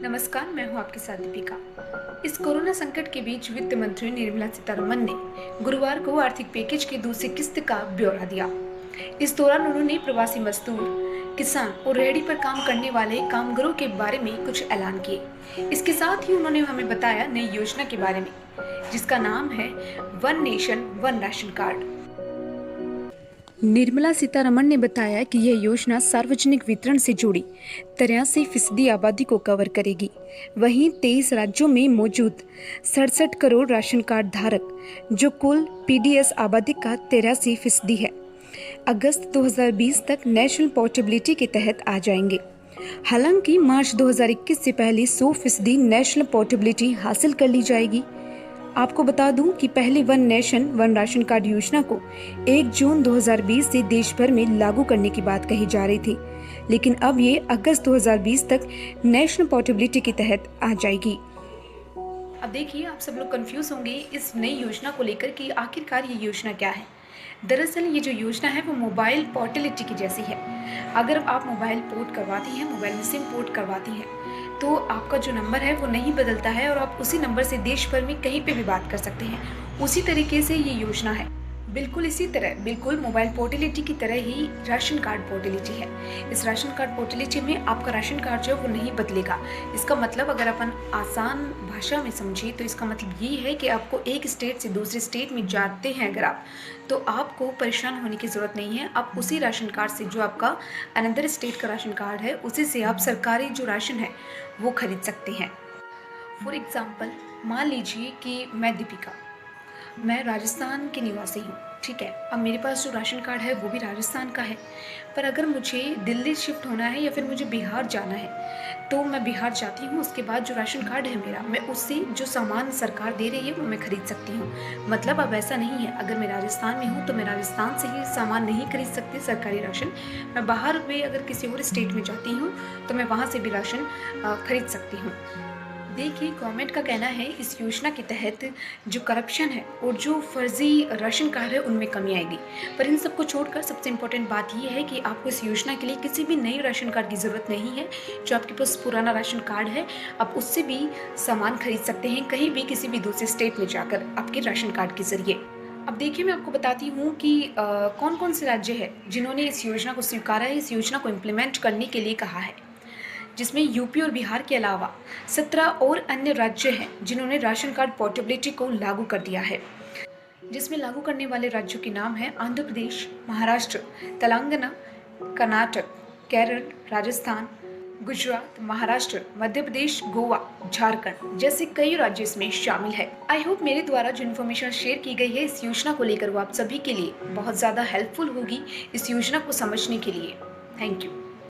नमस्कार, मैं हूं आपके साथ दीपिका। इस कोरोना संकट के बीच वित्त मंत्री निर्मला सीतारमण ने गुरुवार को आर्थिक पैकेज की दूसरी किस्त का ब्यौरा दिया। इस दौरान उन्होंने प्रवासी मजदूर, किसान और रेहड़ी पर काम करने वाले कामगारों के बारे में कुछ ऐलान किए। इसके साथ ही उन्होंने हमें बताया नई योजना के बारे में, जिसका नाम है one nation one ration card. Nirmala Sitharaman ने बताया कि यह योजना सार्वजनिक वितरण से जुड़ी 83% आबादी को कवर करेगी। वहीं 23 राज्यों में मौजूद 67 करोड़ राशन कार्ड धारक, जो कुल पीडीएस आबादी का 83% है, अगस्त 2020 तक नेशनल पोर्टेबिलिटी के तहत आ जाएंगे। हालांकि मार्च 2021 से पहले 100% नेशनल पोर्टेबिलिटी हासिल कर ली जाएगी। आपको बता दूं कि पहले one nation one ration card योजना को 1 जून 2020 से देश भर में लागू करने की बात कही जा रही थी, लेकिन अब ये अगस्त 2020 तक नेशनल पोर्टेबिलिटी के तहत आ जाएगी। अब देखिए, आप सब लोग कंफ्यूज होंगे इस नई योजना को लेकर कि आखिरकार ये योजना क्या है। दरअसल ये जो योजना है वो मोबाइल पोर्टेबिलिटी की जैसी है। अगर आप मोबाइल पोर्ट करवाती हैं, मोबाइल में सिम पोर्ट करवाती हैं, तो आपका जो नंबर है वो नहीं बदलता है और आप उसी नंबर से देश भर में कहीं पे भी बात कर सकते हैं। उसी तरीके से ये योजना है, बिल्कुल इसी तरह, बिल्कुल मोबाइल पोर्टेबिलिटी की तरह ही राशन कार्ड पोर्टेबिलिटी है। इस राशन कार्ड पोर्टेबिलिटी में आपका राशन कार्ड जो है वो नहीं बदलेगा। इसका मतलब अगर अपन आसान भाषा में समझे तो इसका मतलब ये है कि आपको एक स्टेट से दूसरे स्टेट में जाते हैं अगर आप, तो आपको परेशान होने की ज़रूरत नहीं है। आप उसी राशन कार्ड से, जो आपका अनदर स्टेट का राशन कार्ड है, उसी से आप सरकारी जो राशन है वो खरीद सकते हैं। फॉर एग्ज़ाम्पल, मान लीजिए कि मैं दीपिका, मैं राजस्थान की निवासी हूँ, ठीक है। अब मेरे पास जो राशन कार्ड है वो भी राजस्थान का है, पर अगर मुझे दिल्ली शिफ्ट होना है या फिर मुझे बिहार जाना है, तो मैं बिहार जाती हूँ। उसके बाद जो राशन कार्ड है मेरा, मैं उससे जो सामान सरकार दे रही है वो मैं खरीद सकती हूँ। मतलब अब ऐसा नहीं है, अगर मैं राजस्थान में हूँ तो मैं राजस्थान से ही सामान नहीं खरीद सकती सरकारी राशन। मैं बाहर में अगर किसी और स्टेट में जाती हूँ तो मैं वहाँ से भी राशन खरीद सकती हूँ। देखिए, गवर्नमेंट का कहना है इस योजना के तहत जो करप्शन है और जो फर्जी राशन कार्ड है उनमें कमी आएगी। पर इन सबको छोड़कर सबसे इम्पोर्टेंट बात यह है कि आपको इस योजना के लिए किसी भी नए राशन कार्ड की ज़रूरत नहीं है। जो आपके पास पुराना राशन कार्ड है, आप उससे भी सामान खरीद सकते हैं कहीं भी, किसी भी दूसरे स्टेट में जाकर आपके राशन कार्ड के ज़रिए। अब देखिए, मैं आपको बताती हूँ कि कौन कौन से राज्य हैं जिन्होंने इस योजना को स्वीकारा है, इस योजना को इम्प्लीमेंट करने के लिए कहा है, जिसमें यूपी और बिहार के अलावा 17 और अन्य राज्य हैं जिन्होंने राशन कार्ड पोर्टेबिलिटी को लागू कर दिया है। जिसमें लागू करने वाले राज्यों के नाम हैं आंध्र प्रदेश, महाराष्ट्र, तेलंगाना, कर्नाटक, केरल, राजस्थान, गुजरात, महाराष्ट्र, मध्य प्रदेश, गोवा, झारखंड जैसे कई राज्य इसमें शामिल है। आई होप मेरे द्वारा जो इन्फॉर्मेशन शेयर की गई है इस योजना को लेकर वो आप सभी के लिए बहुत ज़्यादा हेल्पफुल होगी, इस योजना को समझने के लिए। Thank you.